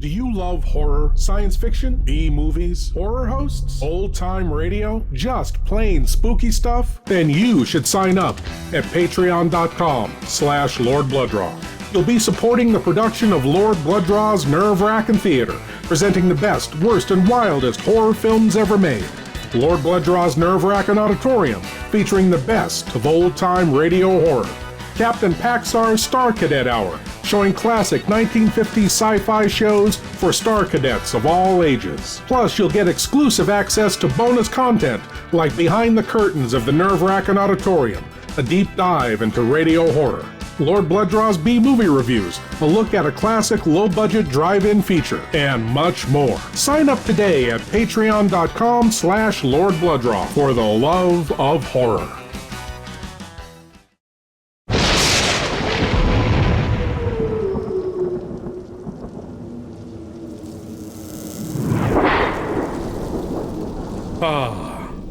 Do you love horror, science fiction, B-movies, horror hosts, old-time radio, just plain spooky stuff? Then you should sign up at patreon.com/Lord Blood-Rah. You'll be supporting the production of Lord Blood-Rah's Wrackin Theater, presenting the best, worst, and wildest horror films ever made. Lord Blood-Rah's Wrackin Auditorium, featuring the best of old-time radio horror. Captain Paxar's Star Cadet Hour, showing classic 1950s sci-fi shows for Star Cadets of all ages. Plus, you'll get exclusive access to bonus content like Behind the Curtains of the Wrackin Auditorium, a deep dive into radio horror, Lord Blood-Rah's B-movie reviews, a look at a classic low-budget drive-in feature, and much more. Sign up today at patreon.com/Lord Blood-Rah for the love of horror.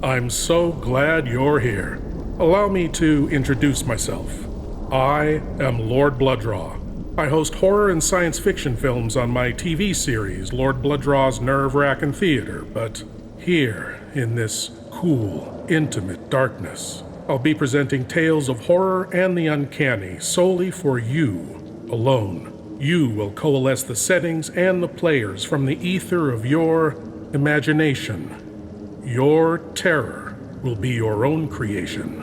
I'm so glad you're here. Allow me to introduce myself. I am Lord Blood-Rah. I host horror and science fiction films on my TV series, Lord Blood-Rah's Wrackin Theater, but here, in this cool, intimate darkness, I'll be presenting tales of horror and the uncanny solely for you alone. You will coalesce the settings and the players from the ether of your imagination. Your terror will be your own creation.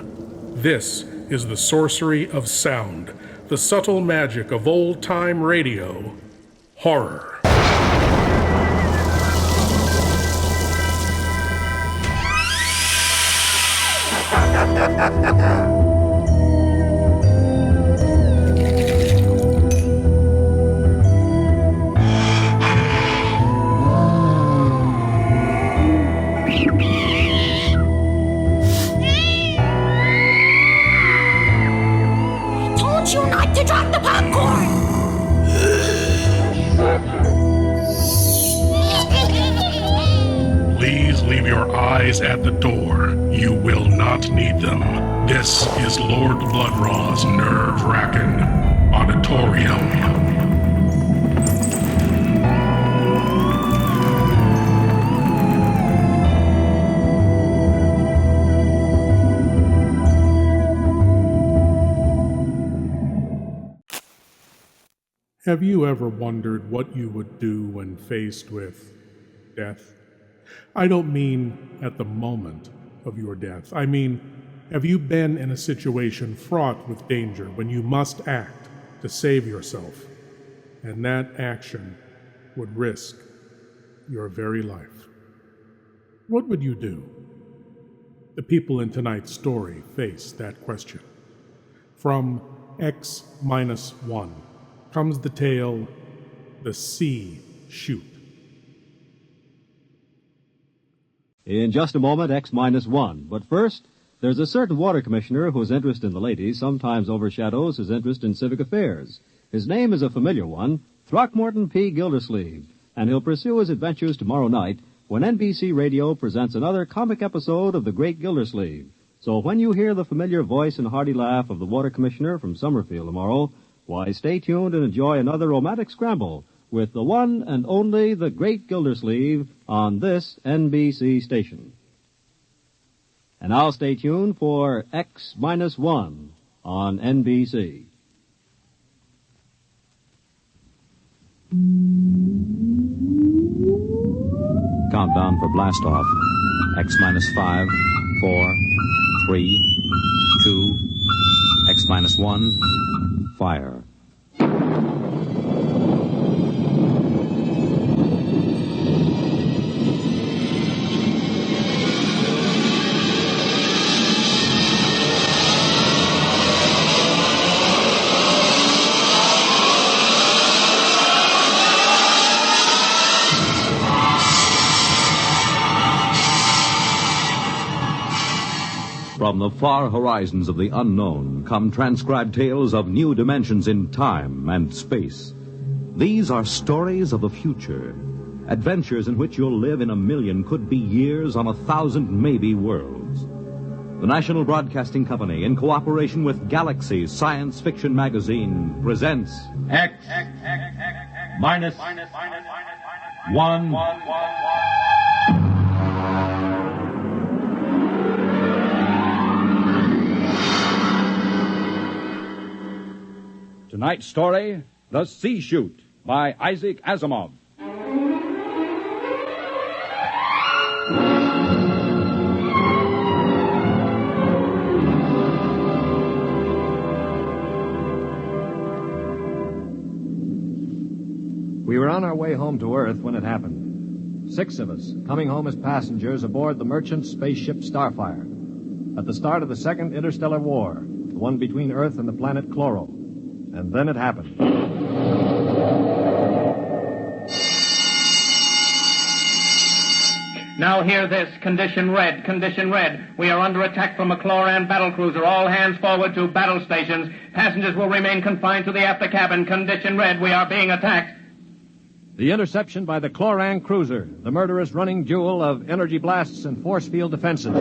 This is the sorcery of sound, the subtle magic of old-time radio, horror. At the door. You will not need them. This is Lord Blood-Rah's Wrackin Auditorium. Have you ever wondered what you would do when faced with death? I don't mean at the moment of your death. I mean, have you been in a situation fraught with danger when you must act to save yourself, and that action would risk your very life? What would you do? The people in tonight's story face that question. From X-1 comes the tale, The C-Chute. In just a moment, X-1. But first, there's a certain water commissioner whose interest in the ladies sometimes overshadows his interest in civic affairs. His name is a familiar one, Throckmorton P. Gildersleeve, and he'll pursue his adventures tomorrow night when NBC Radio presents another comic episode of The Great Gildersleeve. So when you hear the familiar voice and hearty laugh of the water commissioner from Summerfield tomorrow, why, stay tuned and enjoy another romantic scramble with the one and only The Great Gildersleeve on this NBC station. And now stay tuned for X-1 on NBC. Countdown for blast-off. X-5, 4, 3, 2, X-1, fire. From the far horizons of the unknown come transcribed tales of new dimensions in time and space. These are stories of the future, adventures in which you'll live in 1,000,000, could be years, on 1,000 maybe worlds. The National Broadcasting Company, in cooperation with Galaxy Science Fiction Magazine, presents minus one. Tonight's story, The C-Chute, by Issac Asimov. We were on our way home to Earth when it happened. 6 of us, coming home as passengers aboard the merchant spaceship Starfire. At the start of the Second Interstellar War, the one between Earth and the planet Chloro. And then it happened. Now hear this. Condition red. Condition red. We are under attack from a Chloran battlecruiser. All hands forward to battle stations. Passengers will remain confined to the after cabin. Condition red. We are being attacked. The interception by the Chloran cruiser, the murderous running duel of energy blasts and force field defenses.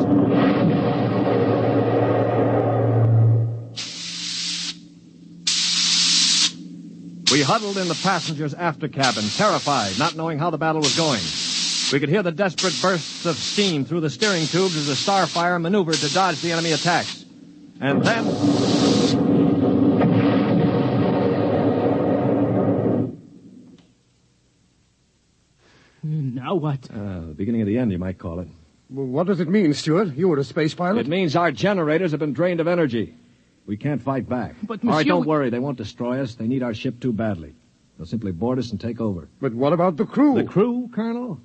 We huddled in the passengers' after cabin, terrified, not knowing how the battle was going. We could hear the desperate bursts of steam through the steering tubes as the Starfire maneuvered to dodge the enemy attacks. And then... Now what? the beginning of the end, you might call it. Well, what does it mean, Stuart? You were a space pilot? It means our generators have been drained of energy. We can't fight back. But, All right, monsieur... don't worry. They won't destroy us. They need our ship too badly. They'll simply board us and take over. But what about the crew? The crew, Colonel?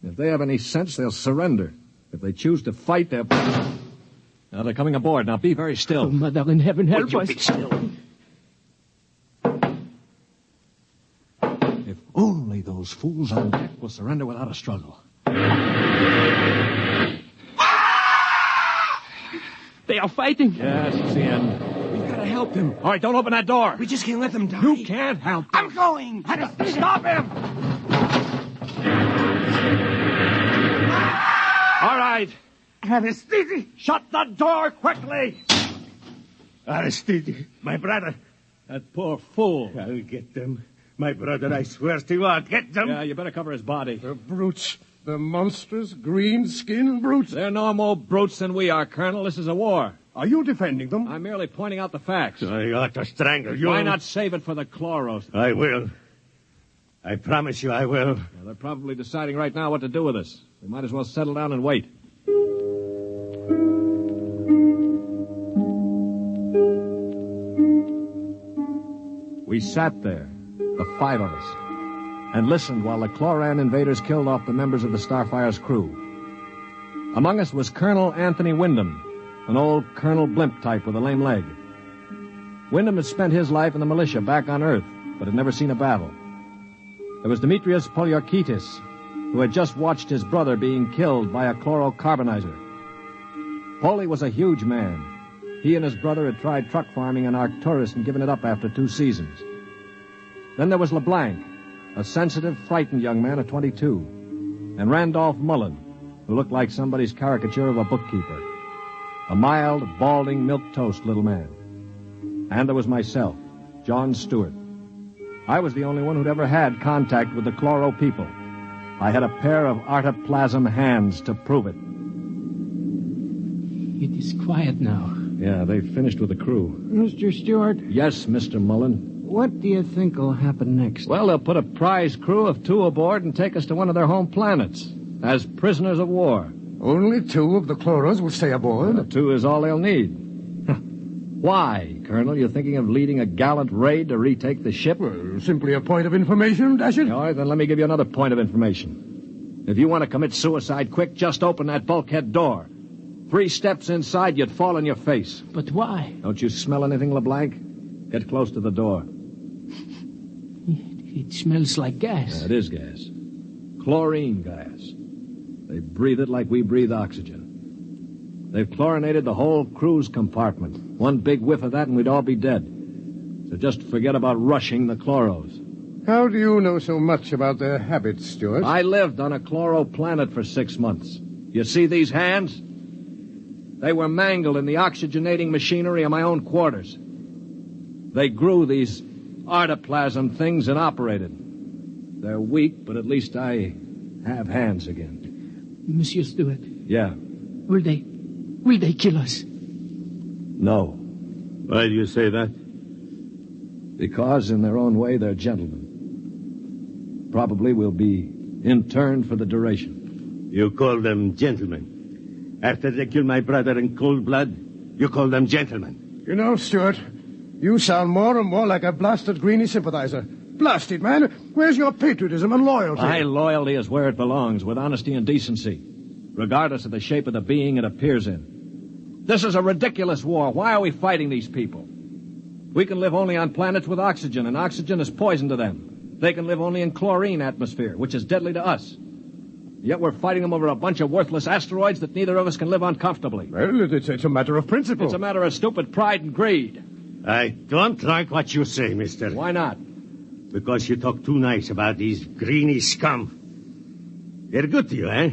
If they have any sense, they'll surrender. If they choose to fight, they'll... Now, they're coming aboard. Now, be very still. Oh, Mother in heaven, help us. Be still. If only those fools on deck will surrender without a struggle. They are fighting. Yes, it's the end. We've got to help them. All right, don't open that door. We just can't let them die. You can't help them. I'm going. Stop him. All right. Aristide. Shut the door quickly. Aristide, my brother. That poor fool. I'll get them. My brother, I swear to you, I'll get them. Yeah, you better cover his body. The brutes. The monstrous green-skinned brutes. They're no more brutes than we are, Colonel. This is a war. Are you defending them? I'm merely pointing out the facts. I ought to strangle you. Why not save it for the Chloros? I will. I promise you I will. Well, they're probably deciding right now what to do with us. We might as well settle down and wait. We sat there, the 5 of us, and listened while the Chloran invaders killed off the members of the Starfire's crew. Among us was Colonel Anthony Wyndham, an old Colonel Blimp type with a lame leg. Wyndham had spent his life in the militia back on Earth, but had never seen a battle. There was Demetrius Poliorkitis, who had just watched his brother being killed by a chlorocarbonizer. Poli was a huge man. He and his brother had tried truck farming in Arcturus and given it up after 2 seasons. Then there was LeBlanc, a sensitive, frightened young man of 22, and Randolph Mullen, who looked like somebody's caricature of a bookkeeper. A mild, balding, milquetoast little man. And there was myself, John Stewart. I was the only one who'd ever had contact with the Chloro people. I had a pair of artoplasm hands to prove it. It is quiet now. Yeah, they've finished with the crew. Mr. Stewart, Yes, Mr. Mullen. what do you think will happen next? Well, they'll put a prize crew of 2 aboard and take us to one of their home planets as prisoners of war. Only 2 of the Chloros will stay aboard. 2 is all they'll need. Why, Colonel? You thinking of leading a gallant raid to retake the ship? Well, simply a point of information, Dasher. All right, then let me give you another point of information. If you want to commit suicide quick, just open that bulkhead door. 3 steps inside, you'd fall on your face. But why? Don't you smell anything, LeBlanc? Get close to the door. It smells like gas. Yeah, it is gas. Chlorine gas. They breathe it like we breathe oxygen. They've chlorinated the whole crew's compartment. One big whiff of that and we'd all be dead. So just forget about rushing the Chloros. How do you know so much about their habits, Stuart? I lived on a Chloro planet for 6 months. You see these hands? They were mangled in the oxygenating machinery of my own quarters. They grew these artoplasm things and operated. They're weak, but at least I have hands again. Monsieur Stewart, Yeah. will they kill us? No. Why do you say that? Because in their own way, they're gentlemen. Probably will be interned for the duration. You call them gentlemen. After they killed my brother in cold blood, you call them gentlemen. You know, Stewart, you sound more and more like a blasted Greenie sympathizer. Blasted, man. Where's your patriotism and loyalty? My loyalty is where it belongs, with honesty and decency, regardless of the shape of the being it appears in. This is a ridiculous war. Why are we fighting these people? We can live only on planets with oxygen, and oxygen is poison to them. They can live only in chlorine atmosphere, which is deadly to us. Yet we're fighting them over a bunch of worthless asteroids that neither of us can live on comfortably. Well, it's a matter of principle. It's a matter of stupid pride and greed. I don't like what you say, mister. Why not? Because you talk too nice about these greeny scum. They're good to you, eh?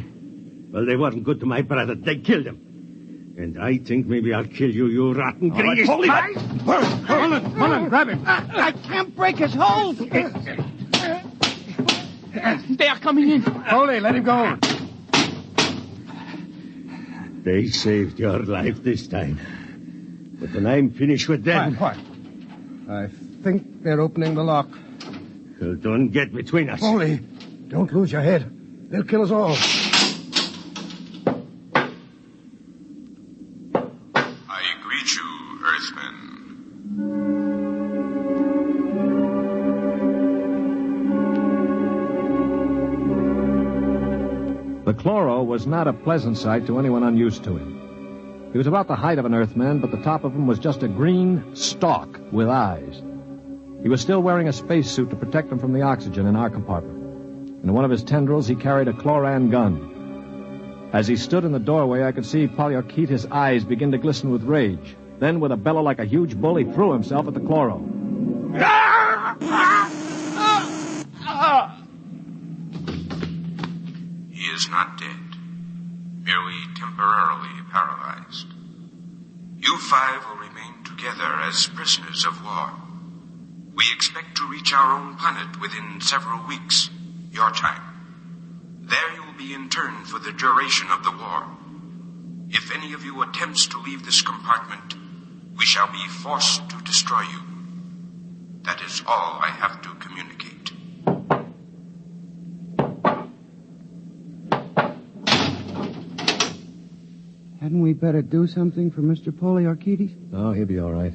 Well, they weren't good to my brother. They killed him. And I think maybe I'll kill you, you rotten greeny... Mullen, grab him. I can't break his hold. They are coming in. Holy, let him go. They saved your life this time. But when I'm finished with them... Quiet. I think they're opening the lock. Well, don't get between us. Holy, don't lose your head. They'll kill us all. I greet you, Earthmen. The chloro was not a pleasant sight to anyone unused to him. He was about the height of an Earthman, but the top of him was just a green stalk with eyes. He was still wearing a spacesuit to protect him from the oxygen in our compartment. In one of his tendrils, he carried a chloran gun. As he stood in the doorway, I could see Polyarchetes' eyes begin to glisten with rage. Then, with a bellow like a huge bull, he threw himself at the chloro. He is not dead, merely temporarily paralyzed. You five will remain together as prisoners of war. We expect to reach our own planet within several weeks, your time. There you will be interned for the duration of the war. If any of you attempts to leave this compartment, we shall be forced to destroy you. That is all I have to communicate. Hadn't we better do something for Mr. Polyarchetes? Oh, he'll be all right.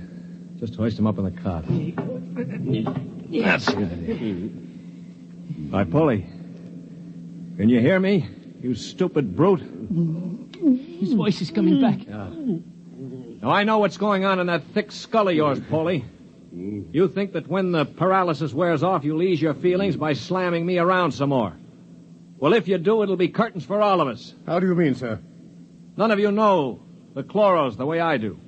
Just hoist him up on the cot. That's it. Hi, Polly. Can you hear me, you stupid brute? His voice is coming back. Now, I know what's going on in that thick skull of yours, Polly. You think that when the paralysis wears off, you'll ease your feelings by slamming me around some more. Well, if you do, it'll be curtains for all of us. How do you mean, sir? None of you know the chloros the way I do.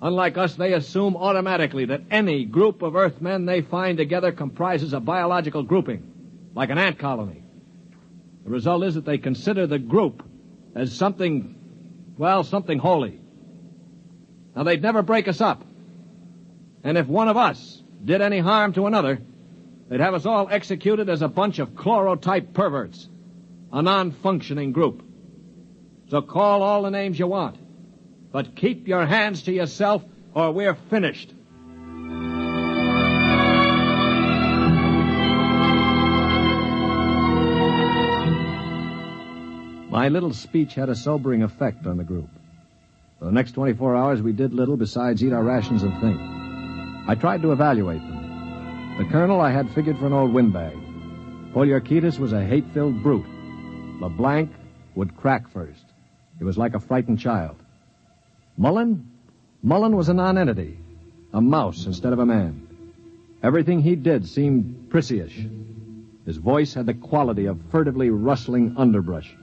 Unlike us, they assume automatically that any group of Earthmen they find together comprises a biological grouping, like an ant colony. The result is that they consider the group as something holy. Now, they'd never break us up. And if one of us did any harm to another, they'd have us all executed as a bunch of chloro-type perverts, a non-functioning group. So call all the names you want, but keep your hands to yourself or we're finished. My little speech had a sobering effect on the group. For the next 24 hours, we did little besides eat our rations and think. I tried to evaluate them. The colonel I had figured for an old windbag. Polyarchetes was a hate-filled brute. LeBlanc would crack first. He was like a frightened child. Mullen was a nonentity, a mouse instead of a man. Everything he did seemed prissyish. His voice had the quality of furtively rustling underbrush.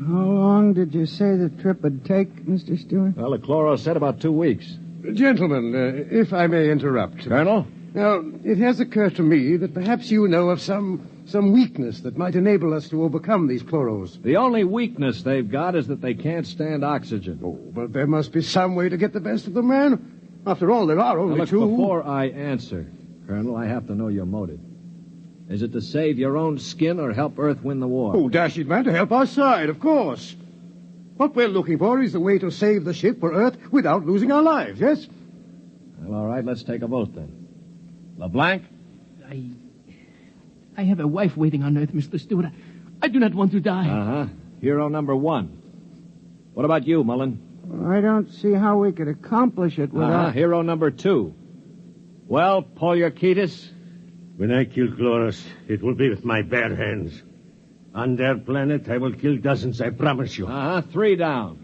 How long did you say the trip would take, Mr. Stewart? Well, the chloro said about 2 weeks. Gentlemen, if I may interrupt. Colonel? Now, it has occurred to me that perhaps you know of some weakness that might enable us to overcome these chloros. The only weakness they've got is that they can't stand oxygen. Oh, but there must be some way to get the best of them, man. After all, there are only now, look, two. Before I answer, Colonel, I have to know your motive. Is it to save your own skin or help Earth win the war? Oh, dash it, man, to help our side, of course. What we're looking for is the way to save the ship for Earth without losing our lives, yes? Well, all right, let's take a vote then. LeBlanc? I have a wife waiting on Earth, Mr. Stewart. I do not want to die. Uh-huh. Hero number 1. What about you, Mullen? I don't see how we could accomplish it without... Hero number 2. Well, Poliorketis? When I kill Chloros, it will be with my bare hands. On their planet, I will kill dozens, I promise you. 3 down.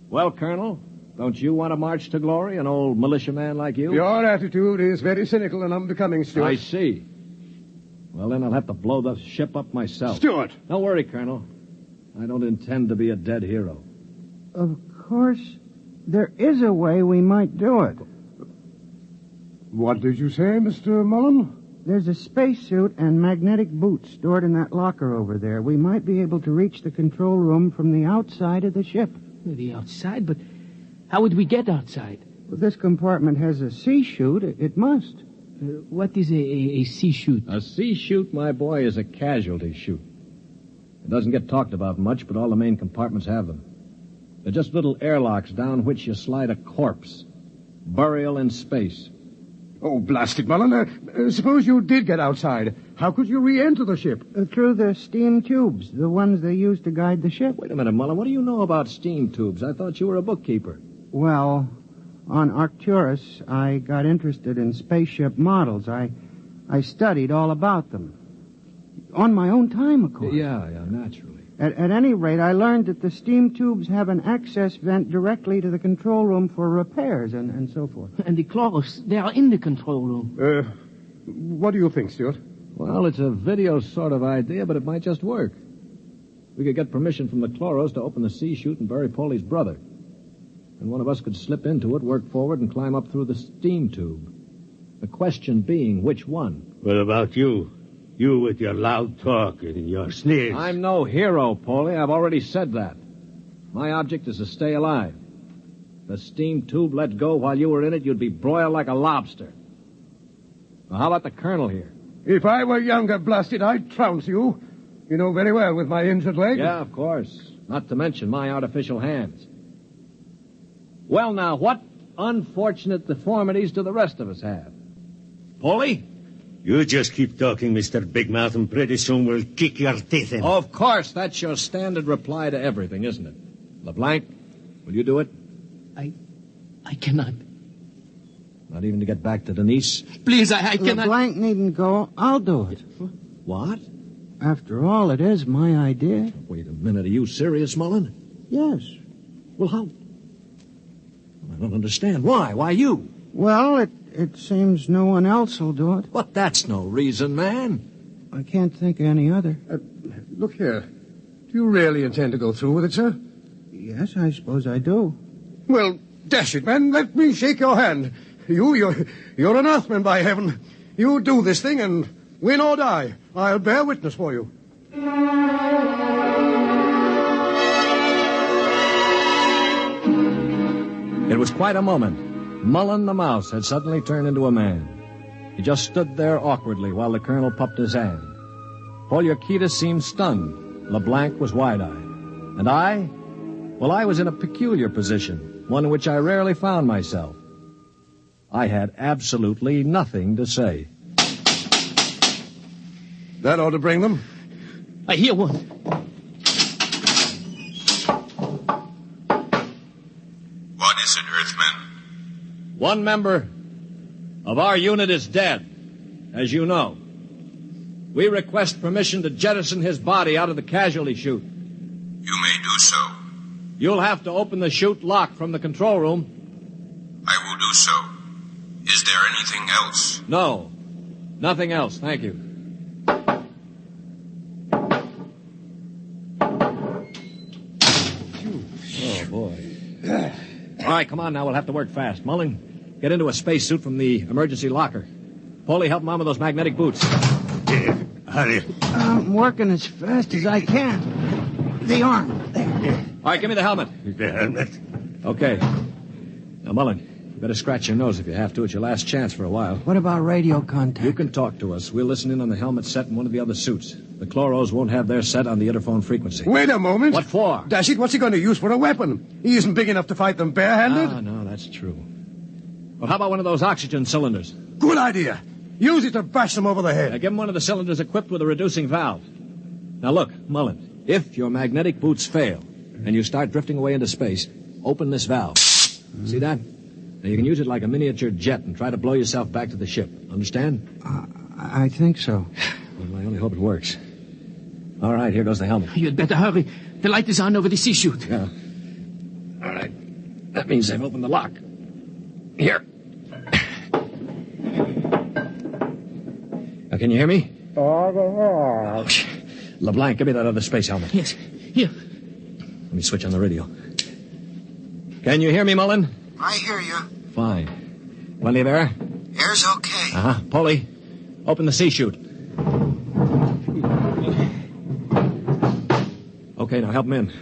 Well, Colonel, don't you want to march to glory, an old militiaman like you? Your attitude is very cynical and unbecoming, Stuart. I see. Well, then I'll have to blow the ship up myself. Stuart! Don't worry, Colonel. I don't intend to be a dead hero. Of course, there is a way we might do it. What did you say, Mr. Mullen? There's a spacesuit and magnetic boots stored in that locker over there. We might be able to reach the control room from the outside of the ship. The outside? But how would we get outside? Well, this compartment has a C-Chute. It must. What is a C-Chute? A C-Chute, my boy, is a casualty chute. It doesn't get talked about much, but all the main compartments have them. They're just little airlocks down which you slide a corpse. Burial in space. Oh, blast it, Mullen. Suppose you did get outside. How could you re-enter the ship? Through the steam tubes, the ones they use to guide the ship. Wait a minute, Mullen. What do you know about steam tubes? I thought you were a bookkeeper. Well, on Arcturus, I got interested in spaceship models. I studied all about them. On my own time, of course. Yeah, naturally. At any rate, I learned that the steam tubes have an access vent directly to the control room for repairs and so forth. And the Chloros, they are in the control room. What do you think, Stuart? Well, it's a video sort of idea, but it might just work. We could get permission from the Chloros to open the C-Chute and bury Polly's brother. And one of us could slip into it, work forward, and climb up through the steam tube. The question being, which one? What about you? You with your loud talk and your sneers. I'm no hero, Polly. I've already said that. My object is to stay alive. If the steam tube let go while you were in it, you'd be broiled like a lobster. Well, how about the colonel here? If I were younger, blasted, I'd trounce you. You know very well with my injured leg. Yeah, of course. Not to mention my artificial hands. Well, now, what unfortunate deformities do the rest of us have? Polly? You just keep talking, Mr. Big Mouth, and pretty soon we'll kick your teeth in. Of course, that's your standard reply to everything, isn't it? LeBlanc, will you do it? I cannot. Not even to get back to Denise? Please, I cannot. LeBlanc needn't go. I'll do it. What? After all, it is my idea. Wait a minute. Are you serious, Mullen? Yes. Well, how? I don't understand. Why? Why you? Well, it seems no one else will do it. But that's no reason, man. I can't think of any other. Look here. Do you really intend to go through with it, sir? Yes, I suppose I do. Well, dash it, man. Let me shake your hand. You're an Earthman, by heaven. You do this thing and win or die. I'll bear witness for you. It was quite a moment. Mullen the mouse had suddenly turned into a man. He just stood there awkwardly while the colonel puffed his hand. Poliorketis seemed stunned. LeBlanc was wide-eyed. And I? Well, I was in a peculiar position, one in which I rarely found myself. I had absolutely nothing to say. That ought to bring them. I hear one. What is it, Earthman? One member of our unit is dead, as you know. We request permission to jettison his body out of the casualty chute. You may do so. You'll have to open the chute lock from the control room. I will do so. Is there anything else? No. Nothing else, thank you. Oh, boy. All right, come on now. We'll have to work fast. Mullen, get into a spacesuit from the emergency locker. Polly, help him on with those magnetic boots. Hurry. I'm working as fast as I can. The arm. There. All right, give me the helmet. The helmet. Okay. Now, Mullen, You better scratch your nose if you have to. It's your last chance for a while. What about radio contact? You can talk to us. We'll listen in on the helmet set in one of the other suits. The Chloros won't have their set on the interphone frequency. Wait a moment. What for? Dash it, what's he going to use for a weapon? He isn't big enough to fight them barehanded. Ah, no, that's true. Well, how about one of those oxygen cylinders? Good idea. Use it to bash them over the head. Now, give him one of the cylinders equipped with a reducing valve. Now, look, Mullen, if your magnetic boots fail and you start drifting away into space, open this valve. See that? Now, you can use it like a miniature jet and try to blow yourself back to the ship. Understand? I think so. Well, I only hope it works. All right, here goes the helmet. You'd better hurry. The light is on over the C-Chute. Yeah. All right. That means they've opened the lock. Here. Now, can you hear me? Oh, LeBlanc, give me that other space helmet. Yes. Here. Let me switch on the radio. Can you hear me, Mullen? I hear you. Fine. Plenty of air? Air's okay. Uh-huh. Polly, open the C-Chute. Okay, now help him in.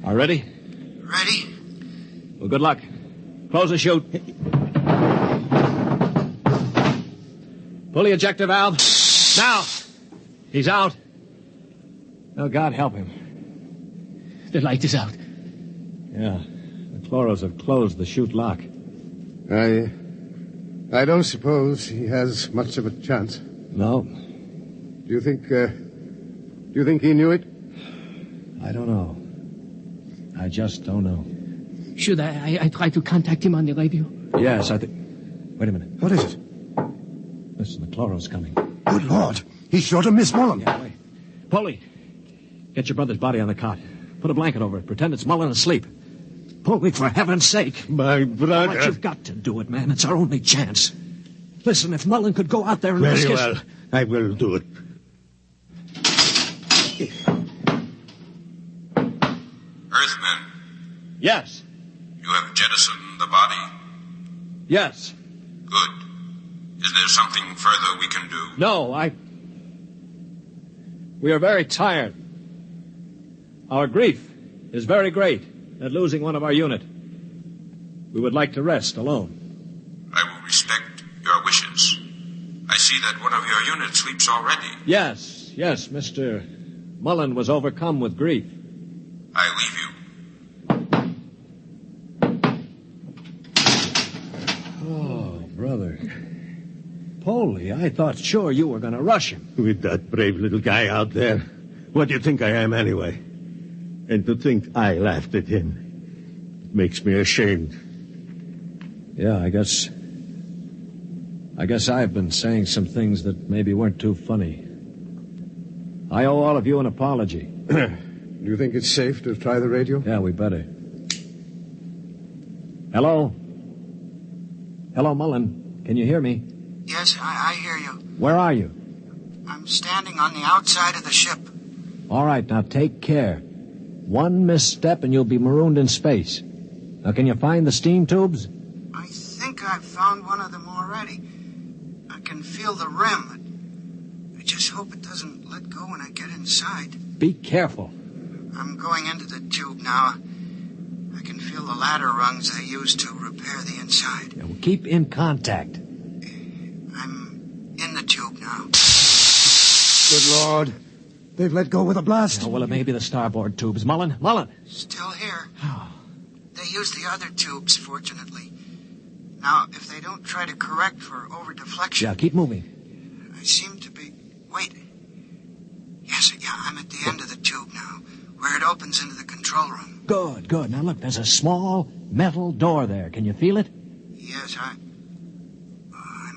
All ready? Ready? Well, good luck. Close the chute. Pull the ejector valve. Now! He's out. Oh, God help him. The light is out. Yeah. The Chloros have closed the chute lock. I don't suppose he has much of a chance. No. Do you think he knew it? I don't know. I just don't know. Should I try to contact him on the radio? Yes, I think... Wait a minute. What is it? Listen, the Chloros coming. Good Lord. He's sure to miss Mullen. Yeah, wait. Polly, get your brother's body on the cot. Put a blanket over it. Pretend it's Mullen asleep. Polly, for heaven's sake. My brother. But you've got to do it, man. It's our only chance. Listen, if Mullen could go out there and risk Very his... well. I will do it. Earthmen, Yes. you have jettisoned the body? Yes. Good. Is there something further we can do? No, We are very tired. Our grief is very great at losing one of our unit. We would like to rest alone. I will respect your wishes. I see that one of your units sleeps already. Yes, Mr. Mullen was overcome with grief. I leave you. Oh, brother. Polly, I thought sure you were going to rush him. With that brave little guy out there. What do you think I am, anyway? And to think I laughed at him. It makes me ashamed. Yeah, I guess I've been saying some things that maybe weren't too funny. I owe all of you an apology. Do you think it's safe to try the radio? Yeah, we better. Hello? Hello, Mullen. Can you hear me? Yes, I hear you. Where are you? I'm standing on the outside of the ship. All right, now take care. One misstep and you'll be marooned in space. Now, can you find the steam tubes? I think I've found one of them already. I can feel the rim. I just hope it doesn't let go when I get inside. Be careful. I'm going into the tube now. I can feel the ladder rungs they use to repair the inside. Yeah, well, keep in contact. I'm in the tube now. Good Lord. They've let go with a blast. Oh, well, it may be the starboard tubes. Mullen! Still here. They use the other tubes, fortunately. Now, if they don't try to correct for over-deflection... Yeah, keep moving. I seem to be... Wait. Yes, I'm at the end of the tube now, where it opens into the control room. Good. Now, look, there's a small metal door there. Can you feel it? Yes, I'm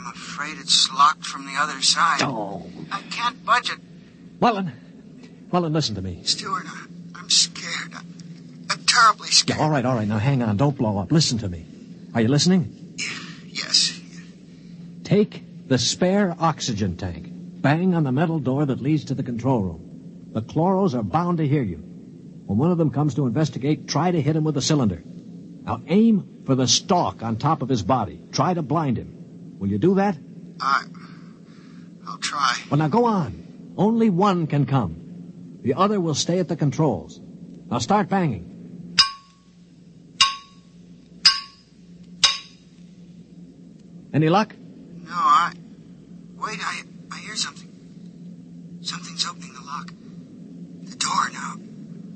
afraid it's locked from the other side. Oh. I can't budge it. Mullen, listen to me. Stewart, I'm scared. I'm terribly scared. Yeah, all right. Now, hang on. Don't blow up. Listen to me. Are you listening? Yes. Take the spare oxygen tank. Bang on the metal door that leads to the control room. The Chloros are bound to hear you. When one of them comes to investigate, try to hit him with a cylinder. Now, aim for the stalk on top of his body. Try to blind him. Will you do that? I'll try. Well, now, go on. Only one can come. The other will stay at the controls. Now, start banging. Any luck? No, Wait, I hear something. Something's opening the lock. The door now.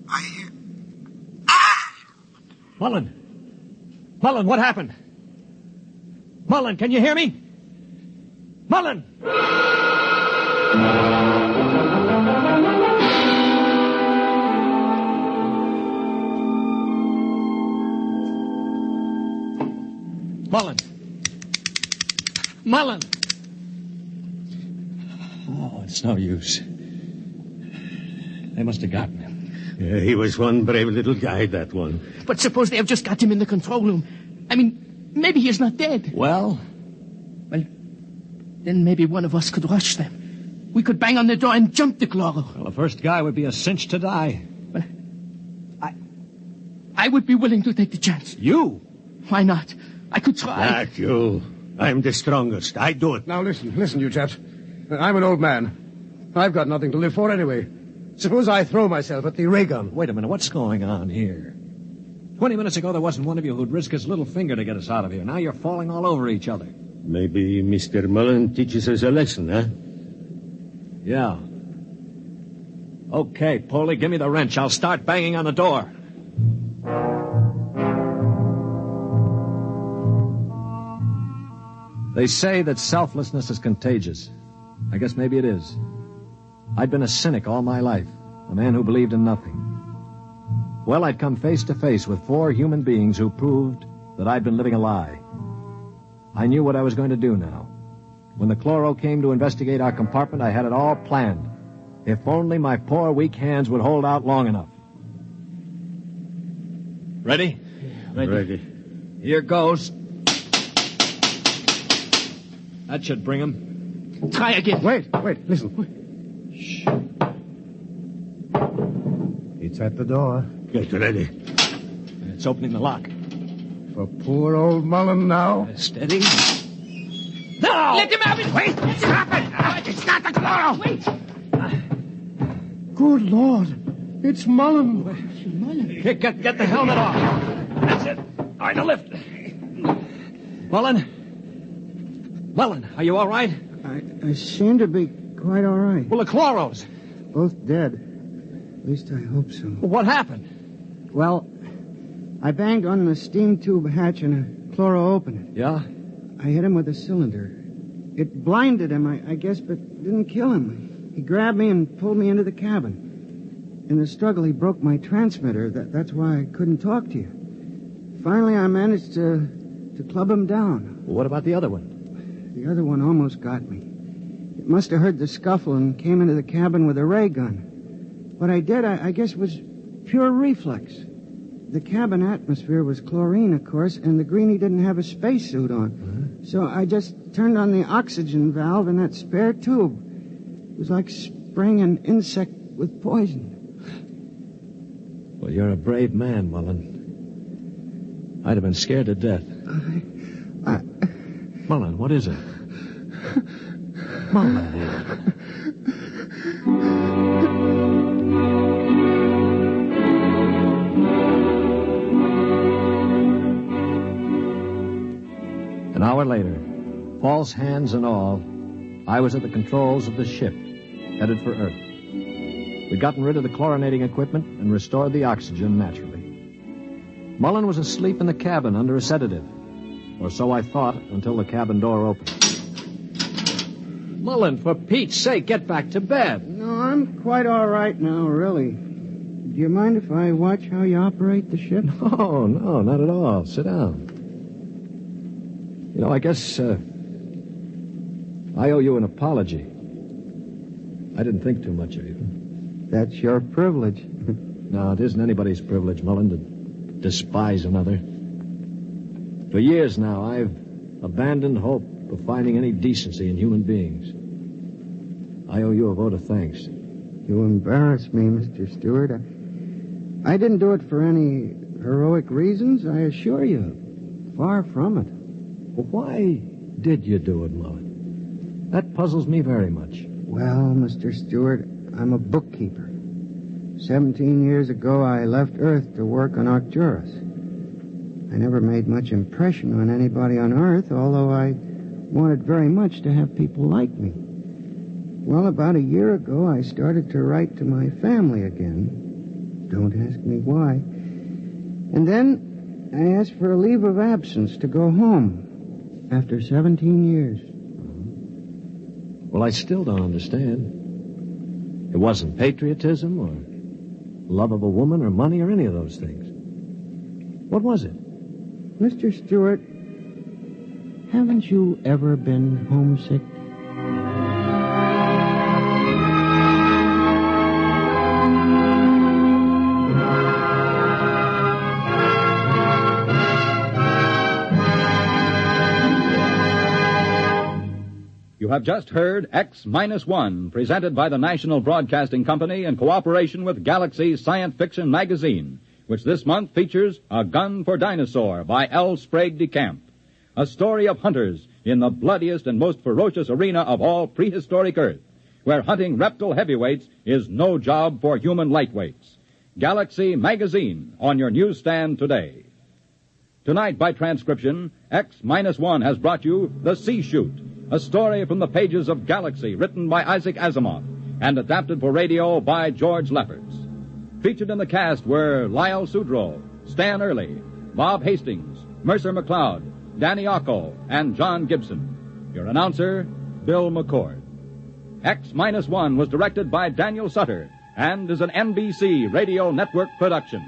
I hear... Ah! Mullen! Mullen, what happened? Mullen, can you hear me? Mullen! Mullen! Mullen! Oh, it's no use. They must have gotten him. Yeah, he was one brave little guy, that one. But suppose they have just got him in the control room. I mean, maybe he's not dead. Well? Well, then maybe one of us could rush them. We could bang on the door and jump the chloro. Well, the first guy would be a cinch to die. Well, I would be willing to take the chance. You? Why not? I could try. Not you. I'm the strongest. I do it. Now listen, you chaps. I'm an old man. I've got nothing to live for anyway. Suppose I throw myself at the ray gun. Wait a minute, what's going on here? 20 minutes ago, there wasn't one of you who'd risk his little finger to get us out of here. Now you're falling all over each other. Maybe Mr. Mullen teaches us a lesson, huh? Yeah. Okay, Polly, give me the wrench. I'll start banging on the door. They say that selflessness is contagious. I guess maybe it is. I'd been a cynic all my life, a man who believed in nothing. Well, I'd come face to face with 4 human beings who proved that I'd been living a lie. I knew what I was going to do now. When the chloro came to investigate our compartment, I had it all planned. If only my poor, weak hands would hold out long enough. Ready? Ready. Here goes. That should bring him. Try again. Wait, listen. Shh. It's at the door. Get ready. It's opening the lock. For poor old Mullen now. Steady. No! Let him have it! Wait! Stop it! It's not the chloro! Wait! Good Lord. It's Mullen. Mullen. Get the helmet off. That's it. All right, now lift. Mullen, are you all right? I seem to be quite all right. Well, the chloros. Both dead. At least I hope so. Well, what happened? Well, I banged on the steam tube hatch and a chloro opened it. Yeah? I hit him with a cylinder. It blinded him, I guess, but didn't kill him. He grabbed me and pulled me into the cabin. In the struggle, he broke my transmitter. That's why I couldn't talk to you. Finally, I managed to club him down. Well, what about the other one? The other one almost got me. It must have heard the scuffle and came into the cabin with a ray gun. What I did, I guess, was pure reflex. The cabin atmosphere was chlorine, of course, and the greenie didn't have a spacesuit on. Uh-huh. So I just turned on the oxygen valve in that spare tube. It was like spraying an insect with poison. Well, you're a brave man, Mullen. I'd have been scared to death. Mullen, what is it? Mullen, dear. An hour later, false hands and all, I was at the controls of the ship, headed for Earth. We'd gotten rid of the chlorinating equipment and restored the oxygen naturally. Mullen was asleep in the cabin under a sedative. Or so I thought until the cabin door opened. Mullen, for Pete's sake, get back to bed. No, I'm quite all right now, really. Do you mind if I watch how you operate the ship? No, not at all. Sit down. You know, I guess I owe you an apology. I didn't think too much of you. That's your privilege. No, it isn't anybody's privilege, Mullen, to despise another. For years now, I've abandoned hope of finding any decency in human beings. I owe you a vote of thanks. You embarrass me, Mr. Stewart. I didn't do it for any heroic reasons, I assure you. Far from it. Well, why did you do it, Mullen? That puzzles me very much. Well, Mr. Stewart, I'm a bookkeeper. 17 years ago, I left Earth to work on Arcturus. I never made much impression on anybody on Earth, although I wanted very much to have people like me. Well, about a year ago, I started to write to my family again. Don't ask me why. And then I asked for a leave of absence to go home after 17 years. Well, I still don't understand. It wasn't patriotism or love of a woman or money or any of those things. What was it? Mr. Stewart, haven't you ever been homesick? You have just heard X-1, presented by the National Broadcasting Company in cooperation with Galaxy Science Fiction Magazine, which this month features A Gun for Dinosaur by L. Sprague de Camp, a story of hunters in the bloodiest and most ferocious arena of all prehistoric Earth, where hunting reptile heavyweights is no job for human lightweights. Galaxy Magazine on your newsstand today. Tonight, by transcription, X-1 has brought you The C-Chute, a story from the pages of Galaxy written by Issac Asimov and adapted for radio by George Lefferts. Featured in the cast were Lyle Sudrow, Stan Early, Bob Hastings, Mercer McLeod, Danny Ocko, and John Gibson. Your announcer, Bill McCord. X-1 was directed by Daniel Sutter and is an NBC Radio Network production.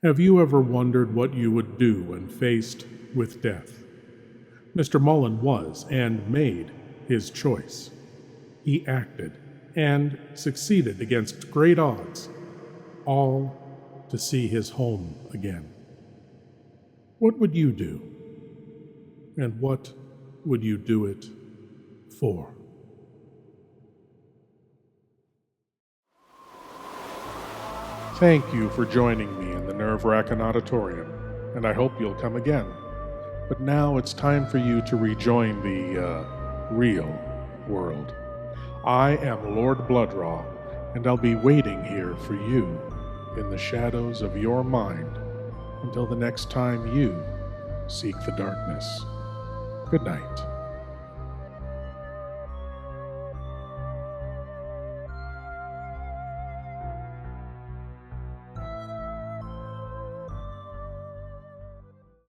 Have you ever wondered what you would do when faced with death? Mr. Mullen was and made his choice. He acted and succeeded against great odds, all to see his home again. What would you do? And what would you do it for? Thank you for joining me in the Wrackin auditorium, and I hope you'll come again. But now it's time for you to rejoin the, real world. I am Lord Blood-Rah, and I'll be waiting here for you in the shadows of your mind until the next time you seek the darkness. Good night.